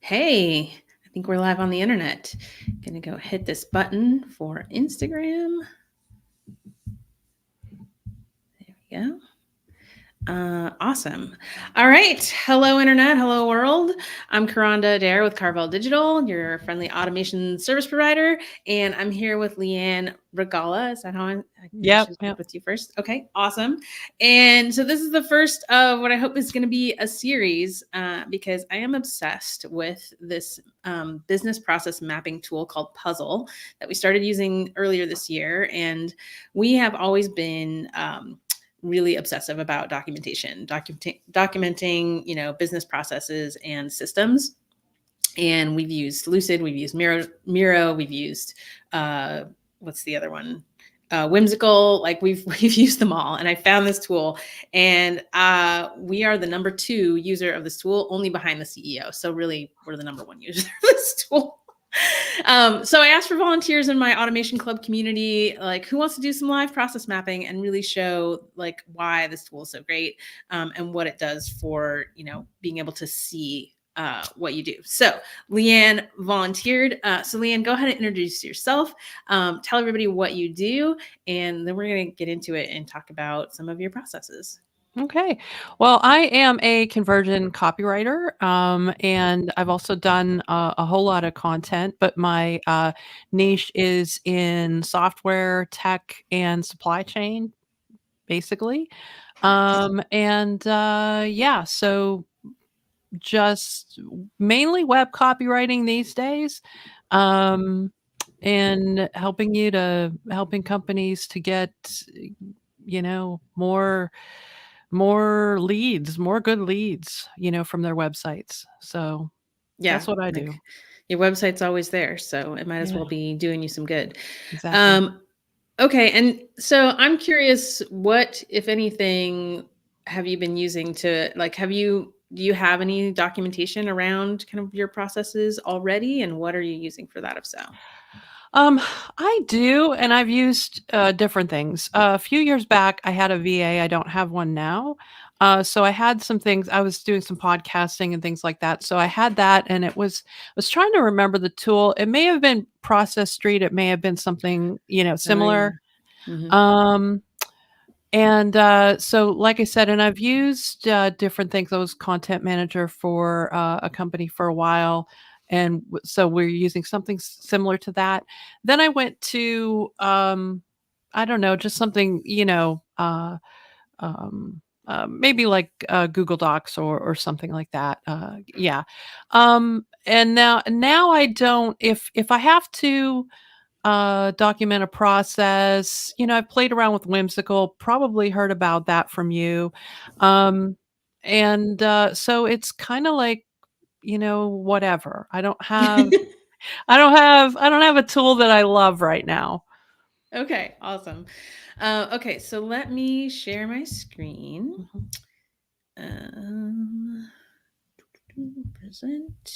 Hey, I think we're live on the internet. Gonna go hit this button for Instagram. There we go. Awesome. All right. Hello, Internet. Hello, world. I'm Karanda Adair with Carvel Digital, your friendly automation service provider. And I'm here with Leanne Regalla. Is that how I Yep, should speak yep. with you first? Okay, awesome. And so this is the first of what I hope is going to be a series because I am obsessed with this business process mapping tool called Puzzle that we started using earlier this year. And we have always been really obsessive about documenting, business processes and systems. And we've used Lucid, we've used Miro, we've used what's the other one? Whimsical. Like we've used them all. And I found this tool, and we are the number 2 user of this tool, only behind the CEO. So really, we're the number 1 user of this tool. So I asked for volunteers in my automation club community, like who wants to do some live process mapping and really show like why this tool is so great and what it does for, being able to see what you do. So Leanne volunteered. So Leanne, go ahead and introduce yourself. Tell everybody what you do, and then we're going to get into it and talk about some of your processes. Okay. Well, I am a conversion copywriter, and I've also done a whole lot of content, but my niche is in software, tech, and supply chain, basically. Yeah, so just mainly web copywriting these days, um, and helping companies to get, more leads, more good leads, from their websites. So Yeah, that's what I do. like your website's always there, so it might as Yeah, well be doing you some good. exactly. Um, okay, and so I'm curious, what, if anything, have you been using to like? Do you have any documentation around kind of your processes already, and what are you using for that? If so, Um, I do, and I've used different things. A few years back, I had a VA. I don't have one now. So I had some things. I was doing some podcasting and things like that. So I had that, and I was trying to remember the tool. It may have been Process Street. It may have been something oh yeah, similar. hmm Um, so like I said, and I've used different things. I was content manager for a company for a while. And so we're using something similar to that. Then I went to, I don't know, just something, maybe like Google Docs or something like that. Yeah. And now I don't, if I have to, document a process. I've played around with Whimsical, probably heard about that from you. Um, so it's kind of like, whatever. I don't have a tool that I love right now. Okay, awesome. Okay, so let me share my screen. Mhm. Um, present.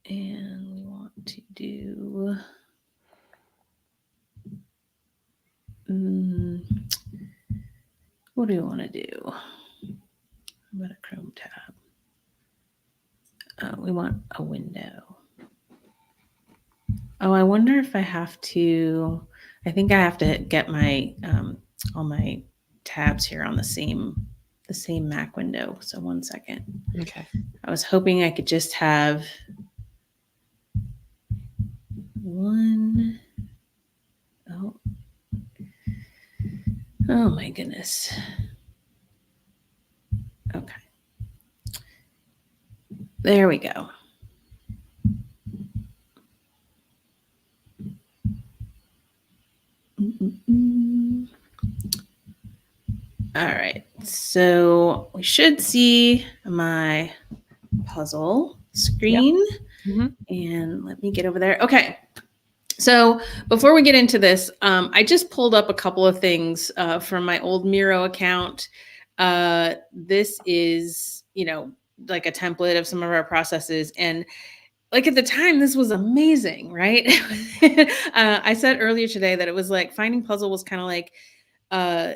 And we want to do what do we want to do? How about a Chrome tab? We want a window. Oh, I wonder if I have to. I think I have to get my all my tabs here on the same Mac window. So 1 second. Okay. I was hoping I could just have one. Oh, oh my goodness. Okay, there we go. Mm-mm-mm. All right, so we should see my puzzle Yep. screen. hmm And let me get over there. Okay. So before we get into this, I just pulled up a couple of things from my old Miro account. This is, like a template of some of our processes. And like at the time, this was amazing, right? I said earlier today that it was like finding puzzle was kind of uh,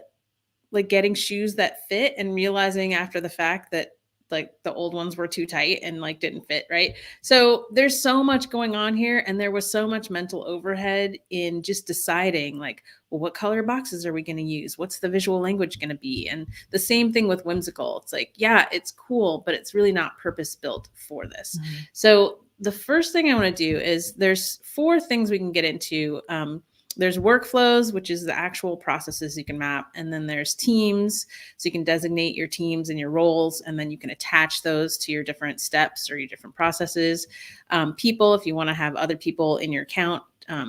like getting shoes that fit and realizing after the fact that like the old ones were too tight and like didn't fit, right? So there's so much going on here, and there was so much mental overhead in just deciding like, well, what color boxes are we going to use? What's the visual language going to be? And the same thing with Whimsical. It's like, yeah, it's cool, but it's really not purpose built for this. Mm-hmm. So the first thing I want to do is there's 4 things we can get into. There's workflows, which is the actual processes you can map. And then there's teams. So you can designate your teams and your roles, and then you can attach those to your different steps or your different processes. People, if you want to have other people in your account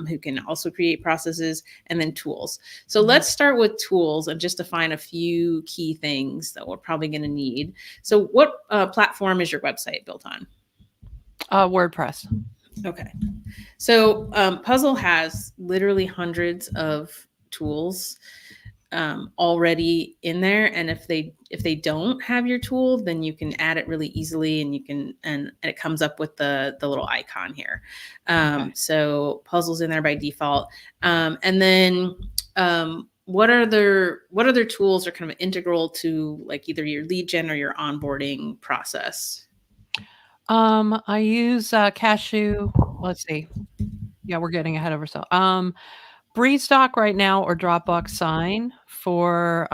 who can also create processes, and then tools. So let's start with tools and just define a few key things that we're probably going to need. So what platform is your website built on? WordPress. Okay. So Puzzle has literally hundreds of tools already in there. And if they don't have your tool, then you can add it really easily, and you can, and it comes up with the little icon here. Okay. So Puzzle's in there by default. And then what other tools are kind of integral to like either your lead gen or your onboarding process? I use Cashew. Let's see. Yeah, we're getting ahead of ourselves. BreezeDoc right now, or Dropbox Sign for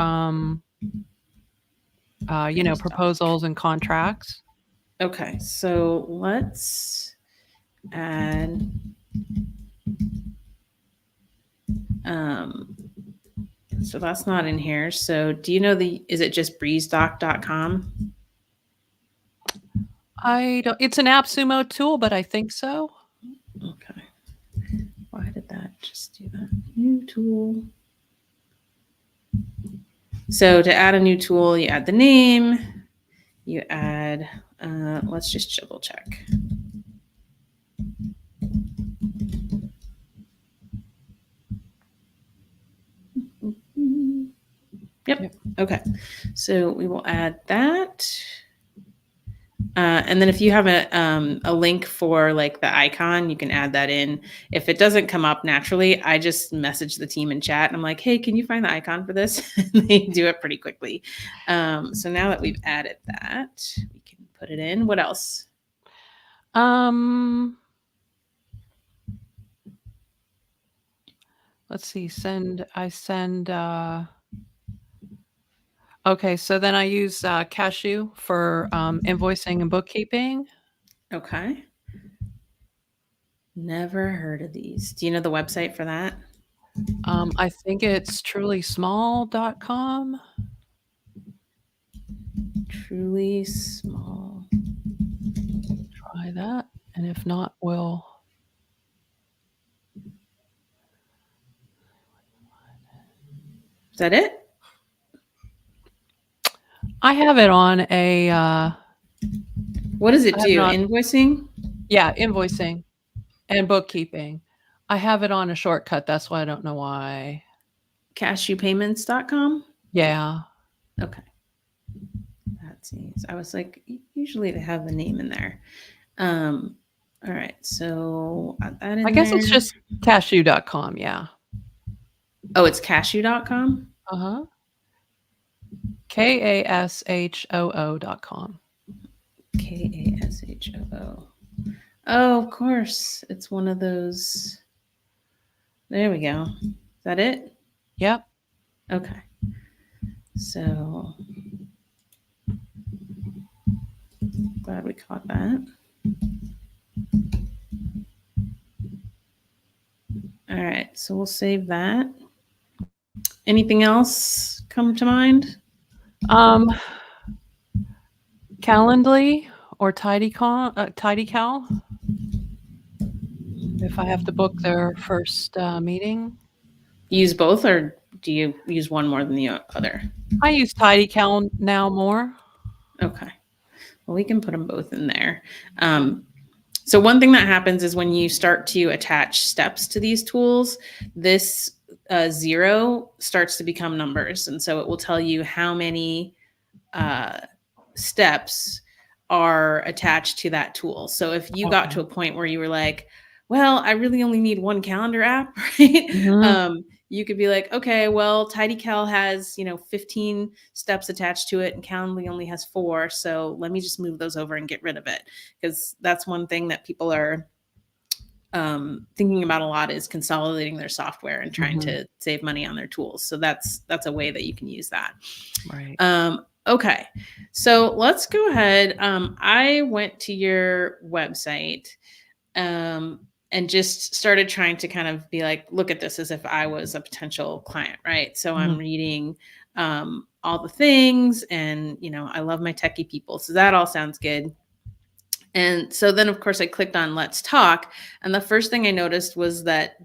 proposals and contracts. Okay, so let's add so that's not in here. So do you know is it just breezedoc.com? I don't, it's an AppSumo tool, but I think so. Okay. Why did that just do that? New tool. So to add a new tool, you add the name, you add, let's just double check. Yep. Okay. So we will add that. And then if you have a link for like the icon, you can add that in. If it doesn't come up naturally, I just message the team in chat and I'm like, hey, can you find the icon for this? And they do it pretty quickly. So now that we've added that, we can put it in. What else? Let's see. Okay, so then I use Cashew for invoicing and bookkeeping. Okay. Never heard of these. Do you know the website for that? I think it's trulysmall.com. Truly Small. Try that. And if not, we'll. Is that it? I have it on a. What does it do? Invoicing? Yeah, invoicing and bookkeeping. I have it on a shortcut. That's why I don't know why. Cashewpayments.com? Yeah. Okay. That seems, I was like, usually they have the name in there. All right. So add that in I guess there. it's just cashew.com. Yeah. Oh, it's cashew.com? Uh-huh. KASHOO.com. KASHOO. Oh, of course. It's one of those. There we go. Is that it? Yep. Okay. So glad we caught that. All right. So we'll save that. Anything else come to mind? Calendly or TidyCal. If I have to book their first meeting. Use both, or do you use one more than the other? I use TidyCal now more. Okay. Well, we can put them both in there. So one thing that happens is when you start to attach steps to these tools, this 0 starts to become numbers. And so it will tell you how many steps are attached to that tool. So if you got to a point where you were like, well, I really only need one calendar app, right? Mm-hmm. you could be like, okay, well, TidyCal has, 15 steps attached to it and Calendly only has 4. So let me just move those over and get rid of it. Because that's one thing that people are thinking about a lot, is consolidating their software and trying to save money on their tools. So that's a way that you can use that. Right. Okay. So let's go ahead. I went to your website and just started trying to kind of be like, look at this as if I was a potential client, right? So I'm reading all the things, and, I love my techie people. So that all sounds good. And so then, of course, I clicked on Let's Talk. And the first thing I noticed was that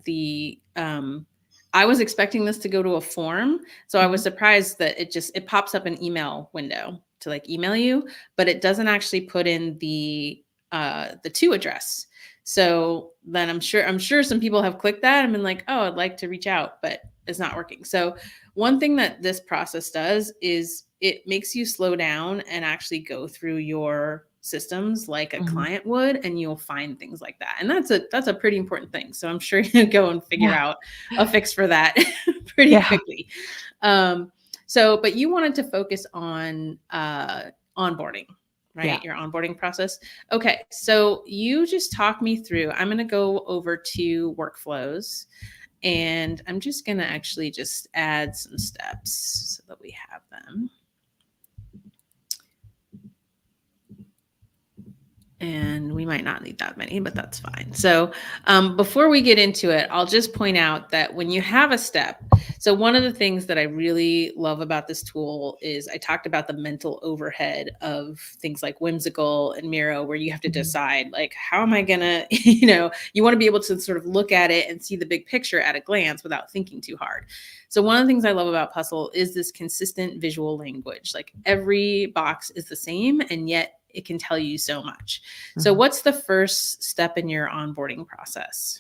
I was expecting this to go to a form. So I was surprised that it pops up an email window to like email you, but it doesn't actually put in the to address. So then I'm sure some people have clicked that and been like, oh, I'd like to reach out, but it's not working. So one thing that this process does is it makes you slow down and actually go through your systems like a client would, and you'll find things like that. And that's a pretty important thing. So I'm sure you go and figure out a fix for that pretty quickly. But you wanted to focus on onboarding, right? Yeah. Your onboarding process. Okay. So you just talk me through. I'm going to go over to workflows, and I'm just going to actually just add some steps so that we have them. And we might not need that many, but that's fine. So before we get into it, I'll just point out that when you have a step, so one of the things that I really love about this tool is I talked about the mental overhead of things like Whimsical and Miro, where you have to decide, like, how am I going to, you want to be able to sort of look at it and see the big picture at a glance without thinking too hard. So one of the things I love about Puzzle is this consistent visual language. Like every box is the same, and yet it can tell you so much. So what's the first step in your onboarding process?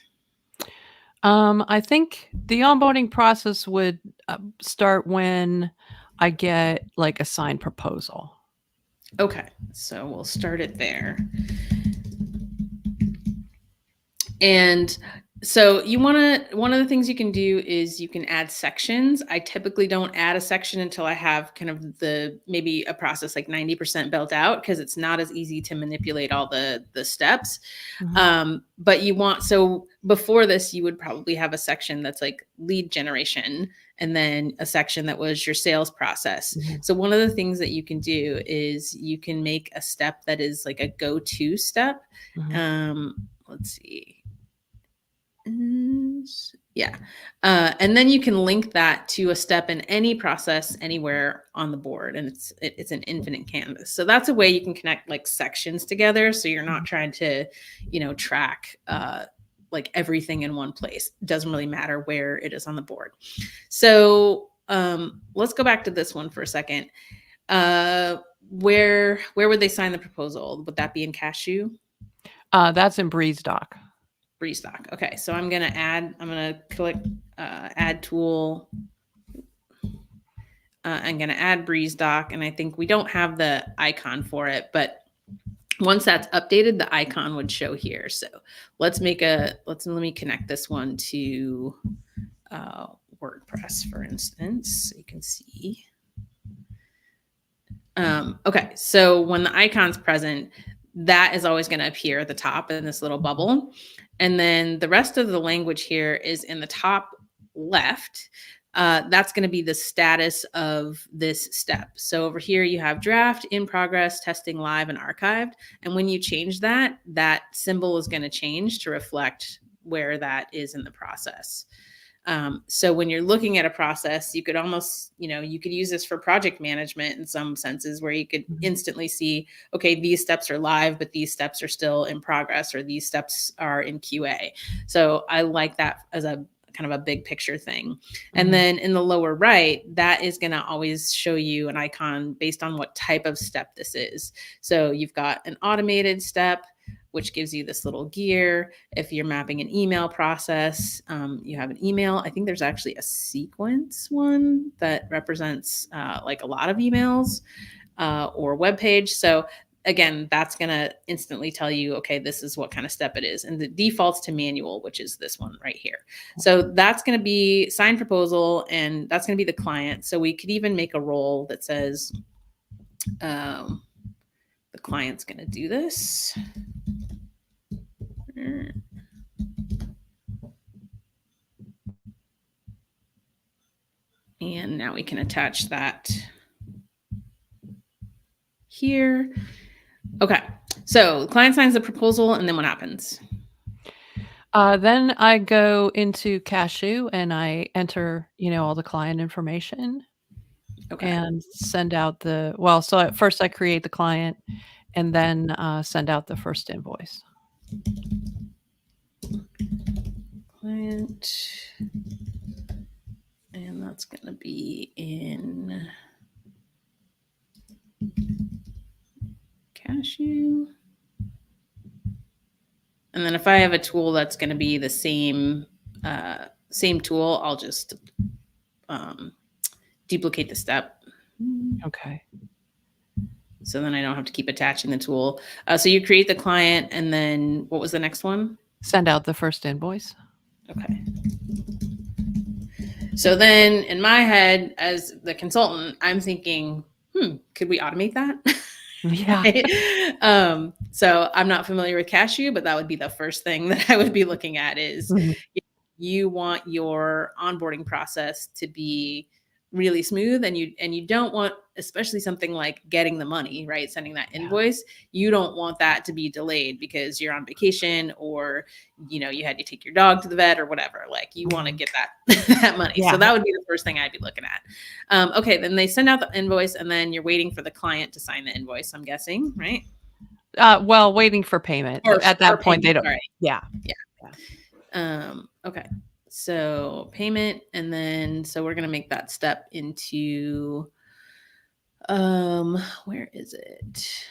I think the onboarding process would start when I get like a signed proposal. Okay, so we'll start it there. And so one of the things you can do is you can add sections. I typically don't add a section until I have kind of maybe a process like 90% built out, because it's not as easy to manipulate all the steps. But so before this, you would probably have a section that's like lead generation, and then a section that was your sales process. So one of the things that you can do is you can make a step that is like a go-to step. Let's see. And then you can link that to a step in any process anywhere on the board, and it's an infinite canvas. So that's a way you can connect like sections together, so you're not trying to track like everything in one place. It doesn't really matter where it is on the board. So let's go back to this one for a second. Where would they sign the proposal? Would that be in Cashew? That's in BreezeDoc. BreezeDoc. Okay, so I'm going to click add tool. I'm going to add BreezeDoc, and I think we don't have the icon for it, but once that's updated, the icon would show here. So let me connect this one to WordPress, for instance, so you can see. Okay, so when the icon's present, that is always going to appear at the top in this little bubble. And then the rest of the language here is in the top left. That's going to be the status of this step. So over here, you have draft, in progress, testing, live, and archived. And when you change that symbol is going to change to reflect where that is in the process. So when you're looking at a process, you could almost, you could use this for project management in some senses, where you could instantly see, okay, these steps are live, but these steps are still in progress, or these steps are in QA. So I like that as a kind of a big picture thing. And then in the lower right, that is going to always show you an icon based on what type of step this is. So you've got an automated step, which gives you this little gear. If you're mapping an email process, you have an email. I think there's actually a sequence one that represents like a lot of emails or web page. So again, that's going to instantly tell you, okay, this is what kind of step it is. And the defaults to manual, which is this one right here. So that's going to be sign proposal, and that's going to be the client. So we could even make a role that says the client's going to do this. And now we can attach that here. Okay, so the client signs the proposal, and then what happens? Then I go into Cashew and I enter, all the client information Okay. and send out so at first I create the client and then send out the first invoice. Client, and that's going to be in Cashew. And then if I have a tool that's going to be the same tool, I'll just duplicate the step. Okay. So then I don't have to keep attaching the tool. So you create the client, and then what was the next one? Send out the first invoice. Okay. So then in my head, as the consultant, I'm thinking, could we automate that? Yeah. So I'm not familiar with Cashew, but that would be the first thing that I would be looking at is you want your onboarding process to be really smooth, and you don't want, especially something like getting the money, right? Sending that invoice, you don't want that to be delayed because you're on vacation, or, you had to take your dog to the vet or whatever. Like, you want to get that money. Yeah. So that would be the first thing I'd be looking at. Okay. Then they send out the invoice, and then you're waiting for the client to sign the invoice, I'm guessing, right? Well, waiting for payment. At that point, they don't. Sorry. Yeah. Okay. So payment, and then so we're gonna make that step into where is it?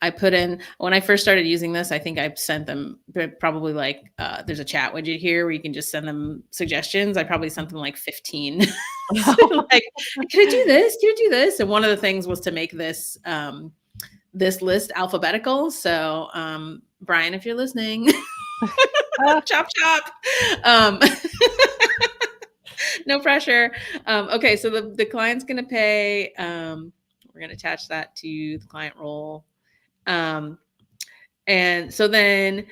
I put in, when I first started using this, I think I sent them probably like there's a chat widget here where you can just send them suggestions. I probably sent them like 15. Like, can I do this? Can I do this? And one of the things was to make this this list alphabetical. So Brian, if you're listening, chop chop. No pressure. Okay, so the client's gonna pay. We're gonna attach that to the client role. And so then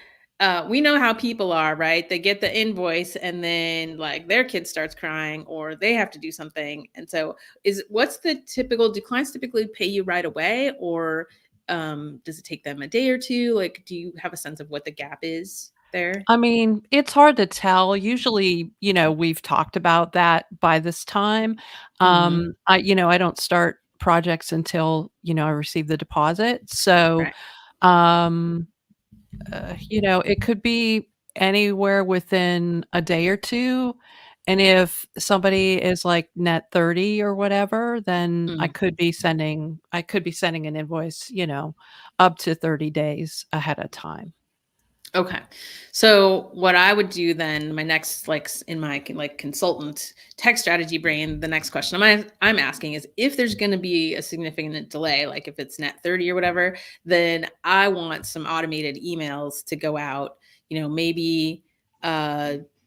we know how people are, right? They get the invoice, and then like their kid starts crying, or they have to do something. And so what's the typical, do clients typically pay you right away, or does it take them a day or two? Like, do you have a sense of what the gap is there? I mean, it's hard to tell. Usually, we've talked about that by this time. I don't start projects until, I receive the deposit. So, Right. it could be anywhere within a day or two. And if somebody is like net 30 or whatever, then I could be sending an invoice, up to 30 days ahead of time. Okay. So what I would do then, my next, like in my like consultant tech strategy brain, the next question I'm asking is, if there's going to be a significant delay, like if it's net 30 or whatever, then I want some automated emails to go out, maybe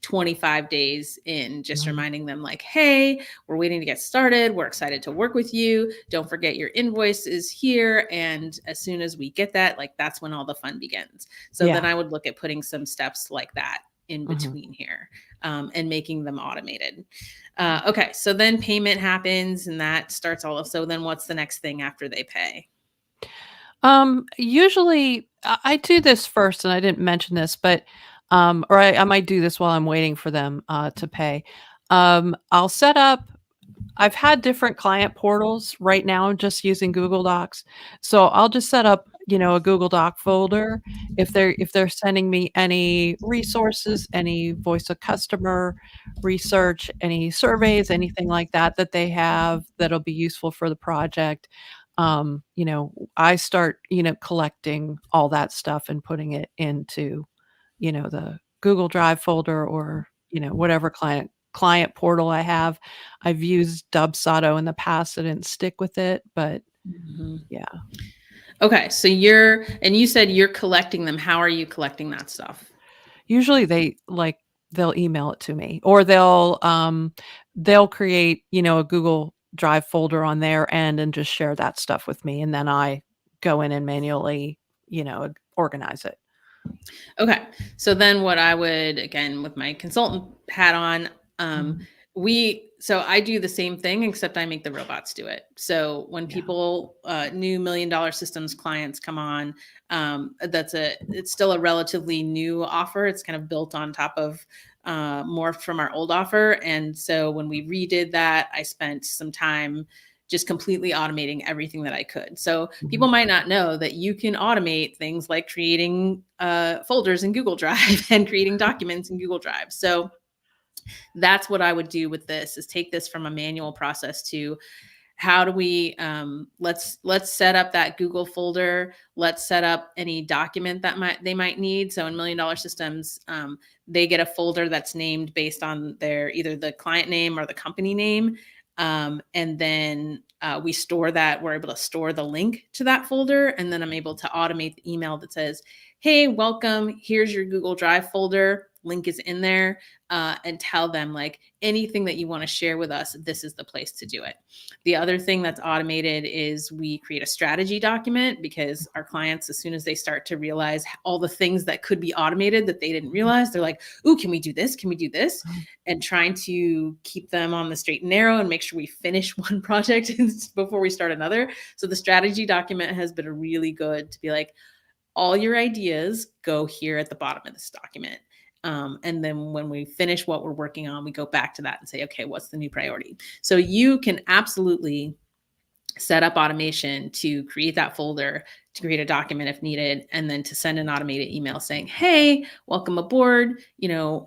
25 days in, just reminding them like, hey, we're waiting to get started. We're excited to work with you. Don't forget your invoice is here. And as soon as we get that, like, that's when all the fun begins. So then I would look at putting some steps like that in between here, and making them automated. Okay. So then payment happens, and that starts all of, so then what's the next thing after they pay? Usually I do this first, and I didn't mention this, but or I might do this while I'm waiting for them to pay. I'll set up. I've had different client portals. Right now, I'm just using Google Docs, so I'll just set up, a Google Doc folder. If they're sending me any resources, any voice of customer research, any surveys, anything like that that they have that'll be useful for the project, I start, collecting all that stuff and putting it into, the Google Drive folder, or, whatever client portal I have. I've used Dubsado in the past. I didn't stick with it, but yeah. Okay. So you said you're collecting them. How are you collecting that stuff? Usually they'll email it to me, or they'll create, a Google Drive folder on their end and just share that stuff with me, and then I go in and manually, organize it. Okay. So then what I would, again, with my consultant hat on, Mhm. so I do the same thing, except I make the robots do it. So when Yeah. people, new $1 million systems clients come on, it's still a relatively new offer. It's kind of built on top of, more from our old offer. And so when we redid that, I spent some time just completely automating everything that I could. So people Mhm. might not know that you can automate things like creating folders in Google Drive and creating documents in Google Drive. So that's what I would do with this, is take this from a manual process to how do we, let's set up that Google folder. Let's set up any document that they might need. So in $1 million systems, they get a folder that's named based on either the client name or the company name. And then we store that. We're able to store the link to that folder. And then I'm able to automate the email that says, hey, welcome. Here's your Google Drive folder. Link is in there. And tell them, like, anything that you want to share with us, this is the place to do it. The other thing that's automated is we create a strategy document, because our clients, as soon as they start to realize all the things that could be automated that they didn't realize, they're like, ooh, can we do this? Can we do this? Oh. And trying to keep them on the straight and narrow and make sure we finish one project before we start another. So the strategy document has been really good to be like, all your ideas go here at the bottom of this document. And then when we finish what we're working on, we go back to that and say, okay, what's the new priority? So you can absolutely set up automation to create that folder, to create a document if needed, and then to send an automated email saying, hey, welcome aboard.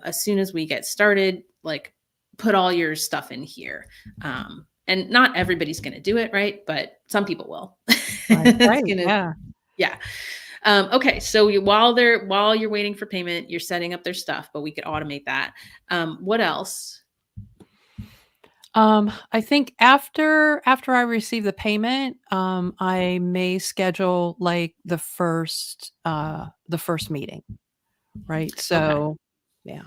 As soon as we get started, like, put all your stuff in here. And not everybody's going to do it, right? But some people will. Right, It's right, gonna, yeah. yeah. Okay, so while you're waiting for payment, you're setting up their stuff, but we could automate that. What else? I think after I receive the payment, I may schedule, like, the first meeting, right? Okay, So, yeah.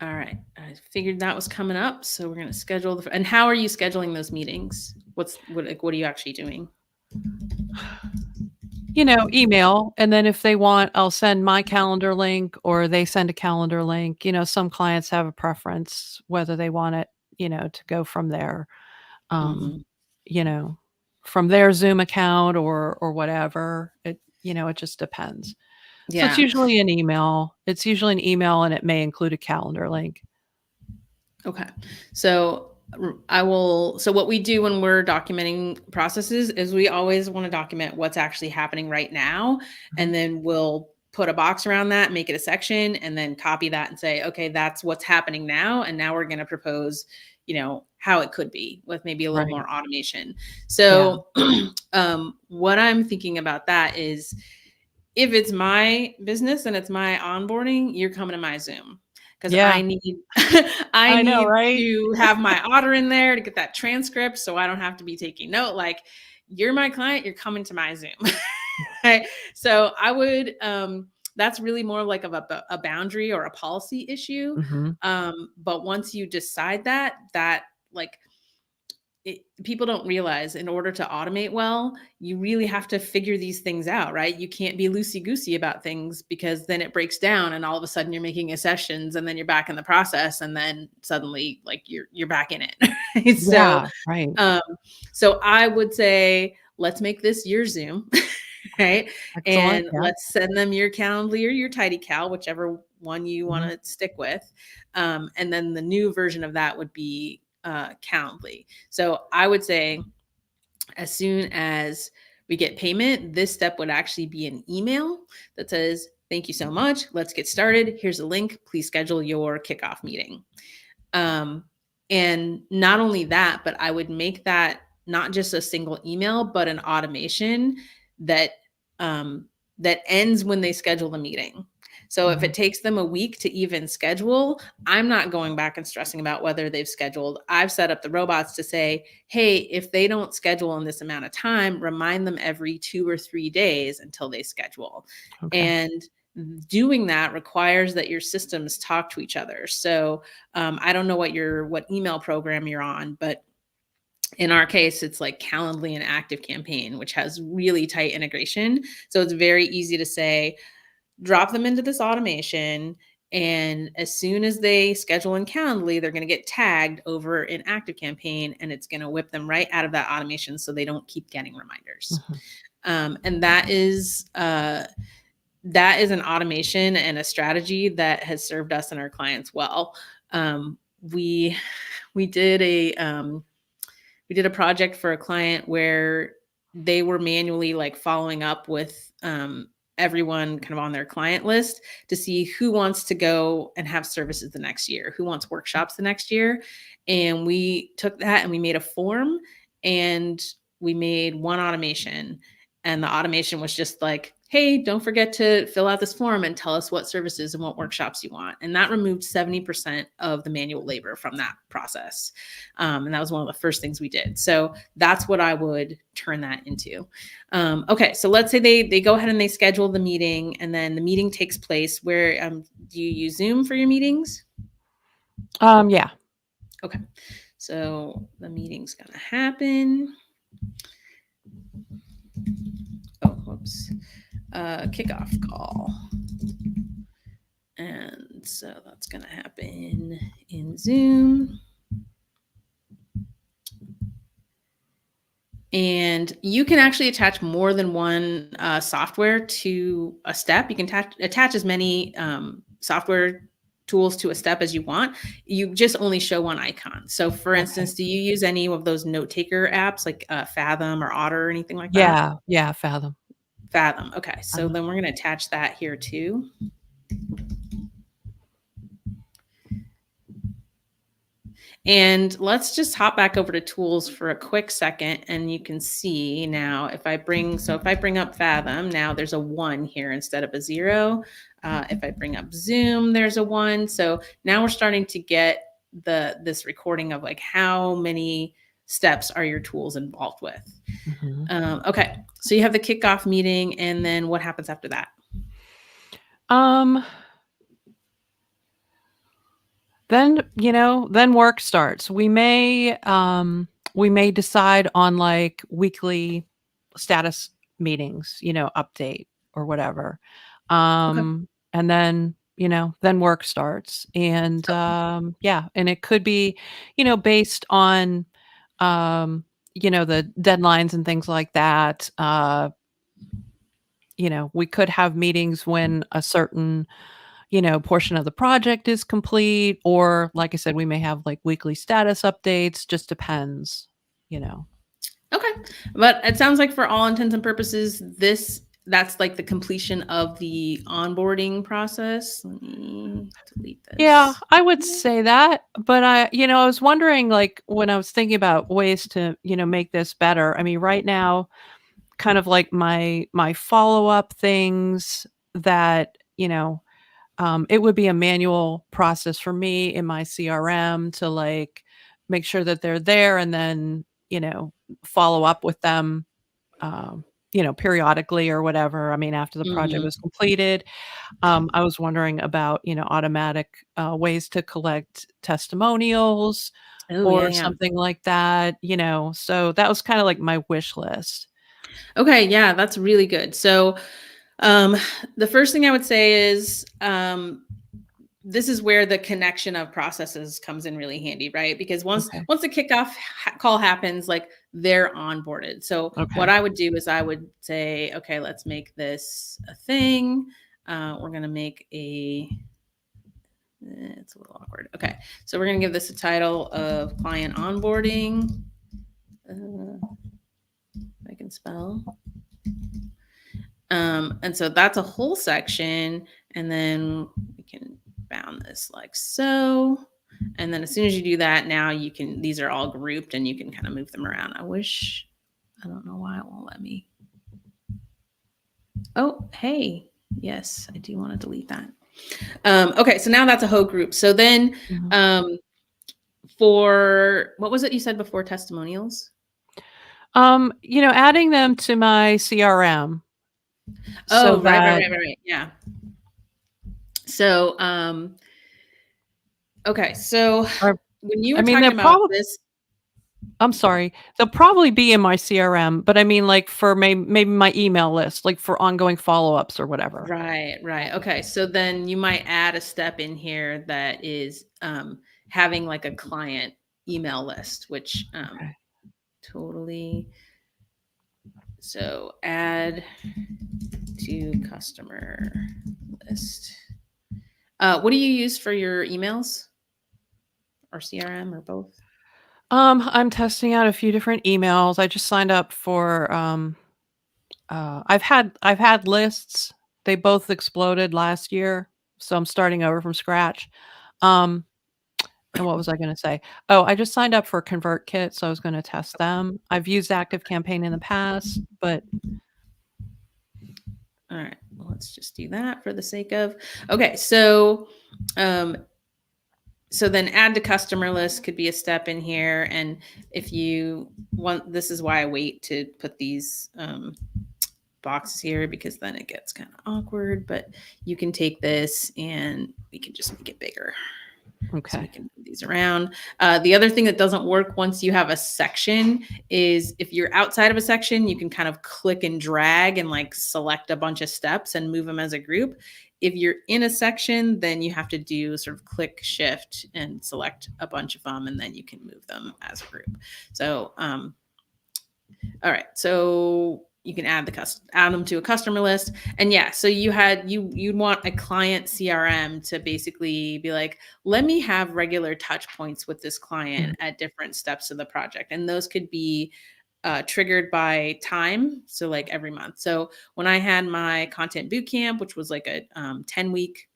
all right. I figured that was coming up, so we're gonna schedule and how are you scheduling those meetings? What are you actually doing? Email, and then if they want, I'll send my calendar link or they send a calendar link. Some clients have a preference whether they want it, to go from their, um, Hmm. you know, from their Zoom account or whatever. It just depends. So it's Yeah. usually an email. It's usually an email, and it may include a calendar link. Okay. So so what we do when we're documenting processes is we always want to document what's actually happening right now. Mhm. And then we'll put a box around that, make it a section, and then copy that and say, okay, that's what's happening now. And now we're going to propose, how it could be with maybe a little Right. more automation. Yeah. So what I'm thinking about that is, if it's my business and it's my onboarding, you're coming to my Zoom, because Yeah. I need I I know, need right? to have my otter in there to get that transcript, so I don't have to be taking note. Like, you're my client, you're coming to my Zoom. Right? So I would, that's really more like of a boundary or a policy issue. Mhm. But once you decide that, like, people don't realize, in order to automate well, you really have to figure these things out, right? You can't be loosey goosey about things, because then it breaks down and all of a sudden you're making accessions and then you're back in the process and then suddenly, like, you're back in it. Right? Yeah, right. Um, so I would say, let's make this your Zoom, right? Excellent, And yeah. let's send them your Calendly or your TidyCal, whichever one you want Mhm. to stick with. And then the new version of that would be Calendly. So I would say, as soon as we get payment, this step would actually be an email that says, thank you so much. Let's get started. Here's a link. Please schedule your kickoff meeting. Um, and not only that, but I would make that not just a single email, but an automation that that ends when they schedule the meeting. So if it takes them a week to even schedule, I'm not going back and stressing about whether they've scheduled. I've set up the robots to say, hey, if they don't schedule in this amount of time, remind them every 2 or 3 days until they schedule. Okay. And doing that requires that your systems talk to each other. So I don't know what email program you're on, but in our case, it's like Calendly and ActiveCampaign, which has really tight integration. So it's very easy to say, drop them into this automation. And as soon as they schedule in Calendly, they're going to get tagged over in ActiveCampaign, and it's going to whip them right out of that automation so they don't keep getting reminders. And that is an automation and a strategy that has served us and our clients well. We did a project for a client where they were manually like following up with everyone kind of on their client list to see who wants to go and have services the next year, who wants workshops the next year. And we took that and we made a form and we made one automation. And the automation was just like, hey, don't forget to fill out this form and tell us what services and what workshops you want. And that removed 70% of the manual labor from that process. And that was one of the first things we did. So that's what I would turn that into. Okay, so let's say they go ahead and they schedule the meeting, and then the meeting takes place. Where do you use Zoom for your meetings? Yeah. Okay, so the meeting's gonna happen. Oh, whoops. Kickoff call. And so that's going to happen in Zoom. And you can actually attach more than one software to a step. You can attach as many software tools to a step as you want. You just only show one icon. So for instance, do you use any of those note taker apps like Fathom or Otter or anything like that? Yeah, Fathom. Fathom. Okay. So then we're going to attach that here too. And let's just hop back over to tools for a quick second. And you can see now if I bring up Fathom, now there's a 1 here instead of a 0. If I bring up Zoom, there's a 1. So now we're starting to get this recording of like how many steps are your tools involved with. Okay. So you have the kickoff meeting, and then what happens after that? Then work starts. We may decide on like weekly status meetings, update or whatever. And then, then work starts. And yeah, and it could be, based on the deadlines and things like that. We could have meetings when a certain portion of the project is complete, or like I said, we may have like weekly status updates, just depends. Okay. But it sounds like for all intents and purposes, that's like the completion of the onboarding process. Let me delete this. Yeah, I would say that, but I was wondering, like, when I was thinking about ways to, make this better. I mean, right now, kind of like my follow-up things that, it would be a manual process for me in my CRM to like make sure that they're there, and then, follow up with them, periodically or whatever. I mean, after the project was completed. I was wondering about, automatic ways to collect testimonials or something like that, so that was kind of like my wish list. Okay. Yeah, that's really good. So the first thing I would say is this is where the connection of processes comes in really handy, right? Because once the kickoff call happens, like they're onboarded. So what I would do is I would say, okay, let's make this a thing. We're going to make it's a little awkward. Okay. So we're going to give this a title of client onboarding. I can spell. And so that's a whole section. And then we can bound this like so. And then as soon as you do that, now these are all grouped and you can kind of move them around. I don't know why it won't let me. Oh, hey. Yes, I do want to delete that. Okay, so now that's a whole group. So then Mhm. for what was it you said before testimonials? Adding them to my CRM so Oh, right, right, that right, right, right. Yeah. So, okay. So or when you I were mean, talking about this, I'm sorry. They'll probably be in my CRM, but I mean, like, for maybe my email list, like, for ongoing follow-ups or whatever. right, right. Okay. So then you might add a step in here that is having like a client email list, which Okay. totally. So add to customer list. What do you use for your emails or CRM or both? I'm testing out a few different emails. I just signed up for, I've had lists. They both exploded last year, so I'm starting over from scratch. Um, and what was I gonna say? Oh, I just signed up for ConvertKit, so I was gonna test them. I've used ActiveCampaign in the past, but All right, well, let's just do that for the sake of. Okay, um, so then add to customer list could be a step in here, and if you want, this is why I wait to put these boxes here because then it gets kind of awkward. But you can take this and we can just make it bigger. So we okay. can move these around. The other thing that doesn't work once you have a section is if you're outside of a section, you can kind of click and drag and like select a bunch of steps and move them as a group. If you're in a section, then you have to do sort of click shift and select a bunch of them, and then you can move them as a group. So all right. So you can add them to a customer list. And yeah, so you'd want a client CRM to basically be like, let me have regular touch points with this Mhm, client at different steps of the project. And those could be triggered by time. So like every month. So when I had my content boot camp, which was like a 10-week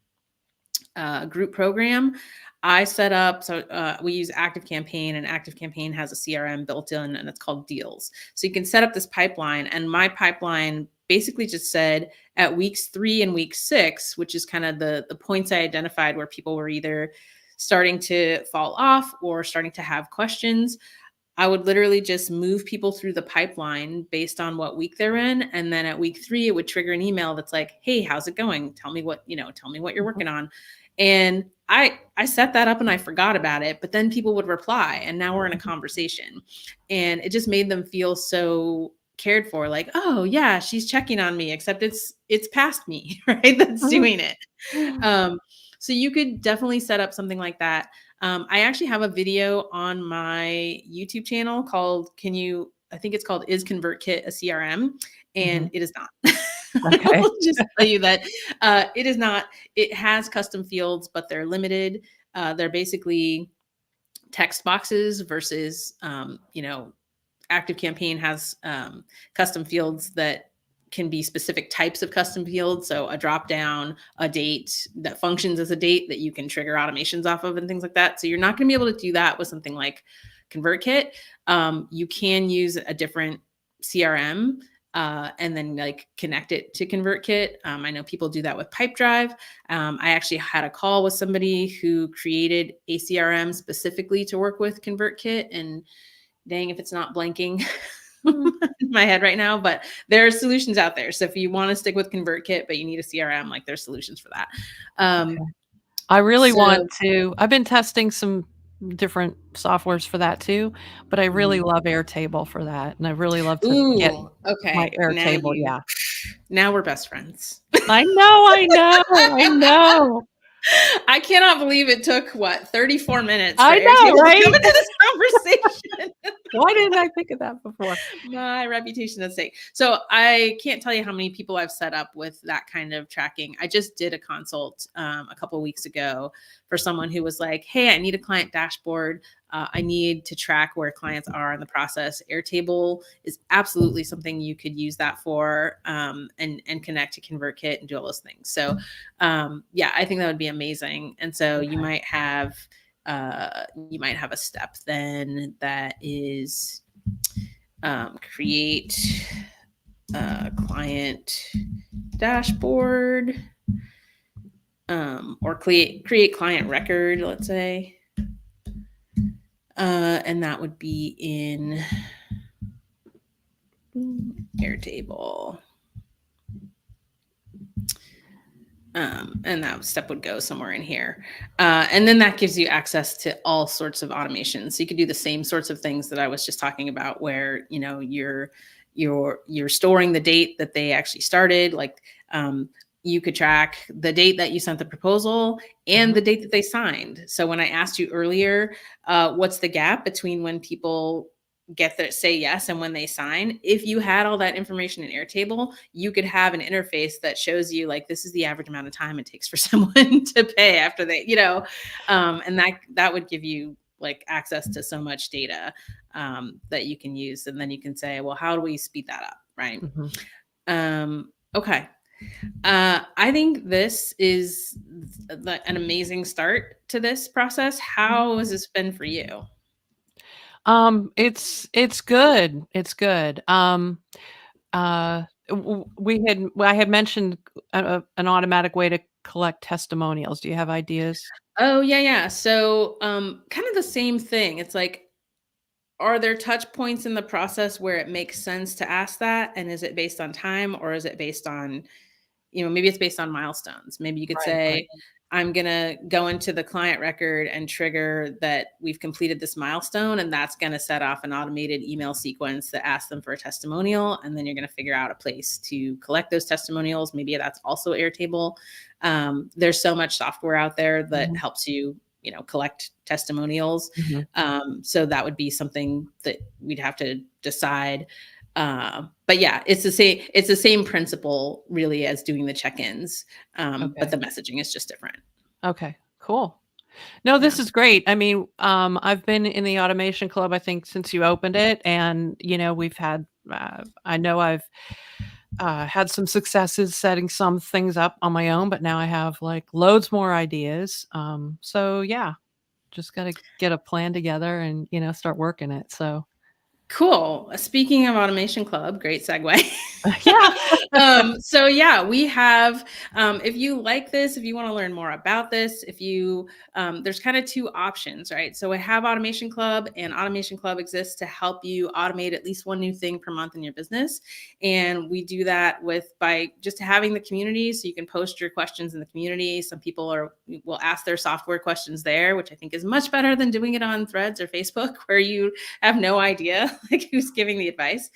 group program, I set up, so we use ActiveCampaign, and ActiveCampaign has a CRM built in, and it's called Deals. So you can set up this pipeline, and my pipeline basically just said at weeks 3 and week 6, which is kind of the points I identified where people were either starting to fall off or starting to have questions. I would literally just move people through the pipeline based on what week they're in. And then at week 3, it would trigger an email that's like, hey, how's it going? Tell me what you're mhm, working on. And I set that up and I forgot about it, but then people would reply and now we're in a mhm, conversation. And it just made them feel so cared for, like, oh yeah, she's checking on me, except it's past me, right? That's mhm. doing it. Um, so you could definitely set up something like that. I actually have a video on my YouTube channel called I think it's called Is ConvertKit a CRM? And Mhm. it is not. Okay. I'll just tell you that it is not. It has custom fields, but they're limited. They're basically text boxes versus, ActiveCampaign has custom fields that can be specific types of custom fields. So a drop down, a date that functions as a date that you can trigger automations off of and things like that. So you're not going to be able to do that with something like ConvertKit. You can use a different CRM and then like connect it to ConvertKit. I know people do that with Pipedrive. I actually had a call with somebody who created a CRM specifically to work with ConvertKit, and dang if it's not blanking Mm, in my head right now, but there are solutions out there. So if you want to stick with ConvertKit, but you need a CRM, like there's solutions for that. okay. Um, I really want so, to I've been testing some different softwares for that too, but I really mhm. love Airtable for that, and I really love to get Ooh, my okay. Airtable, yeah. Now we're best friends. I know, I know, I know. I cannot believe it took what 34 minutes for I know, Airtable to come right? into this conversation. Why didn't I think of that before? My reputation at stake. So I can't tell you how many people I've set up with that kind of tracking. I just did a consult a couple of weeks ago for someone who was like, "Hey, I need a client dashboard. I need to track where clients are in the process." Airtable is absolutely something you could use that for, and connect to ConvertKit and do all those things. So yeah, I think that would be amazing. And so Okay, you might have a step then that is create a client dashboard. or create client record, let's say. And that would be in Airtable. And that step would go somewhere in here. And then that gives you access to all sorts of automation. So you could do the same sorts of things that I was just talking about, where, you know, you're storing the date that they actually started. Like, you could track the date that you sent the proposal and the date that they signed. So when I asked you earlier, what's the gap between when people say yes and when they sign, if you had all that information in Airtable, you could have an interface that shows you, like, this is the average amount of time it takes for someone to pay after they, you know, and that would give you like access to so much data that you can use. And then you can say, well, how do we speed that up? Right. Okay. I think this is an amazing start to this process. How has this been for you? It's good. It's good. I had mentioned an automatic way to collect testimonials. Do you have ideas? Oh, yeah. So, kind of the same thing. It's like, are there touch points in the process where it makes sense to ask that? And is it based on time, or is it based on, you know, maybe it's based on milestones. Maybe you could Right. say, I'm going to go into the client record and trigger that we've completed this milestone. And that's going to set off an automated email sequence that asks them for a testimonial. And then you're going to figure out a place to collect those testimonials. Maybe that's also Airtable. There's so much software out there that helps you, you know, collect testimonials. So that would be something that we'd have to decide. But yeah, it's the same principle really as doing the check-ins. But the messaging is just different. Okay, cool. No, this Yeah. is great. I mean, I've been in the automation club, I think, since you opened it, and you know, we've had. I know I've had some successes setting some things up on my own, but now I have like loads more ideas. So yeah, just got to get a plan together and you know start working it. So Cool. Speaking of Automation Club, great segue. yeah. So yeah, we have, if you like this, if you want to learn more about this, if you, there's kind of two options, right? So I have Automation Club, and Automation Club exists to help you automate at least one new thing per month in your business. And we do that by just having the community. So you can post your questions in the community. Some people will ask their software questions there, which I think is much better than doing it on Threads or Facebook, where you have no idea like who's giving the advice.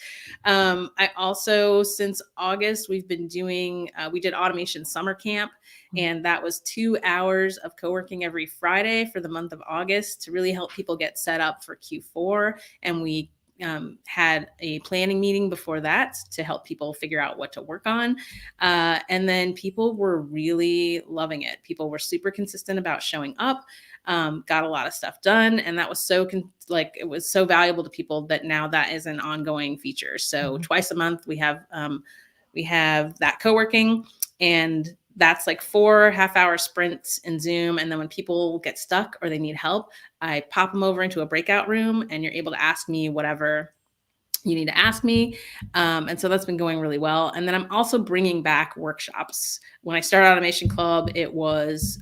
I also, since August, we've been doing, we did automation summer camp, and that was 2 hours of co-working every Friday for the month of August to really help people get set up for Q4. And we had a planning meeting before that to help people figure out what to work on. And then people were really loving it. People were super consistent about showing up, got a lot of stuff done. And that was it was so valuable to people that now that is an ongoing feature. So twice a month we have that co-working, and that's like 4 half-hour sprints in Zoom. And then when people get stuck or they need help, I pop them over into a breakout room, and you're able to ask me whatever you need to ask me. And so that's been going really well. And then I'm also bringing back workshops. When I started Automation Club, it was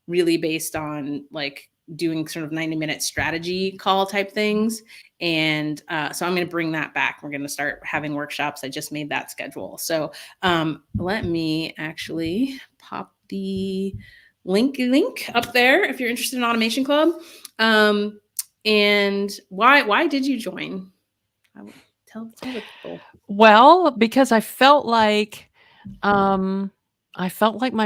really based on like doing sort of 90-minute strategy call type things. And so I'm going to bring that back. We're going to start having workshops. I just made that schedule. So let me actually pop the link up there if you're interested in Automation Club. And why did you join? Tell the people. Well, because I felt like my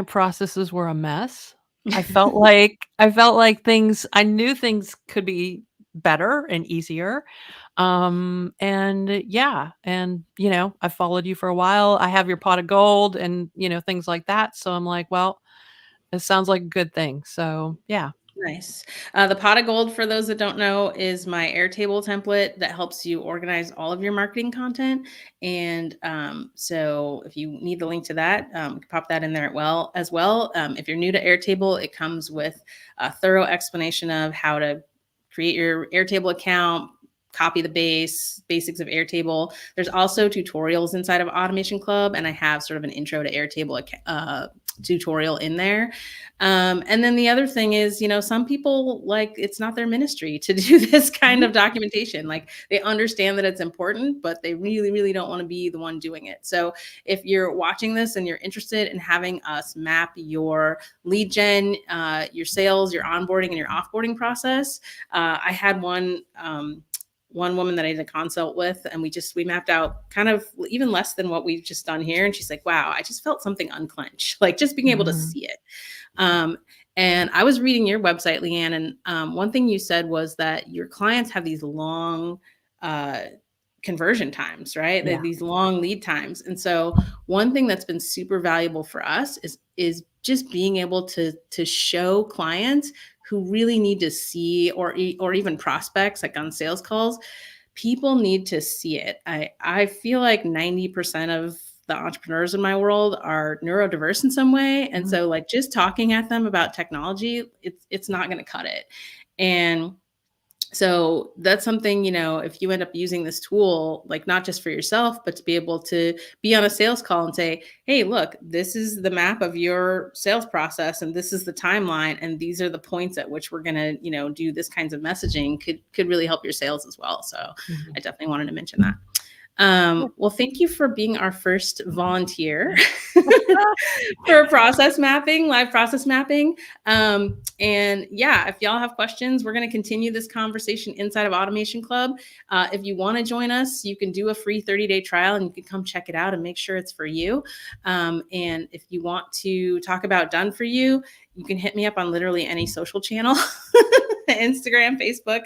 processes were a mess. I felt like I knew things could be better and easier. And yeah, and you know, I followed you for a while. I have your pot of gold and you know, things like that. So I'm like, well, it sounds like a good thing. So yeah. Nice. The pot of gold, for those that don't know, is my Airtable template that helps you organize all of your marketing content. And so if you need the link to that, you can pop that in there as well. If you're new to Airtable, it comes with a thorough explanation of how to create your Airtable account, copy the basics of Airtable. There's also tutorials inside of Automation Club, and I have sort of an intro to Airtable tutorial in there. And then the other thing is, some people, like, it's not their ministry to do this kind of documentation. Like, they understand that it's important, but they really, really don't want to be the one doing it. So if you're watching this and you're interested in having us map your lead gen, your sales, your onboarding, and your offboarding process, I had one woman that I did a consult with, and we mapped out kind of even less than what we've just done here. And she's like, wow, I just felt something unclench, like just being able to see it. And I was reading your website, Leanne, and one thing you said was that your clients have these long conversion times, right? They have these long lead times. And so one thing that's been super valuable for us is just being able to show clients who really need to see, or even prospects, like on sales calls, people need to see it. I feel like 90% of the entrepreneurs in my world are neurodiverse in some way. And so, like, just talking at them about technology, it's not going to cut it. And so that's something, if you end up using this tool, like, not just for yourself, but to be able to be on a sales call and say, hey, look, this is the map of your sales process, and this is the timeline, and these are the points at which we're going to, do this kinds of messaging, could really help your sales as well. So I definitely wanted to mention that. Well, thank you for being our first volunteer for live process mapping. And yeah, if y'all have questions, we're going to continue this conversation inside of Automation Club. If you want to join us, you can do a free 30-day trial, and you can come check it out and make sure it's for you. And if you want to talk about done for you, you can hit me up on literally any social channel, Instagram, Facebook,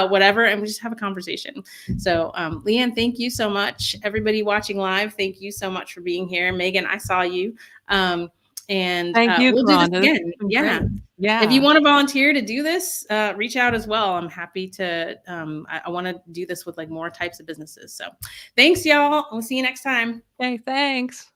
whatever, and we just have a conversation. So, Leanne, thank you so much. Everybody watching live, thank you so much for being here. Megan, I saw you. And thank you, we'll Rhonda. do this again. Yeah. Great. Yeah. If you want to volunteer to do this, reach out as well. I'm happy to, I want to do this with, like, more types of businesses. So thanks, y'all. We'll see you next time. Okay, thanks.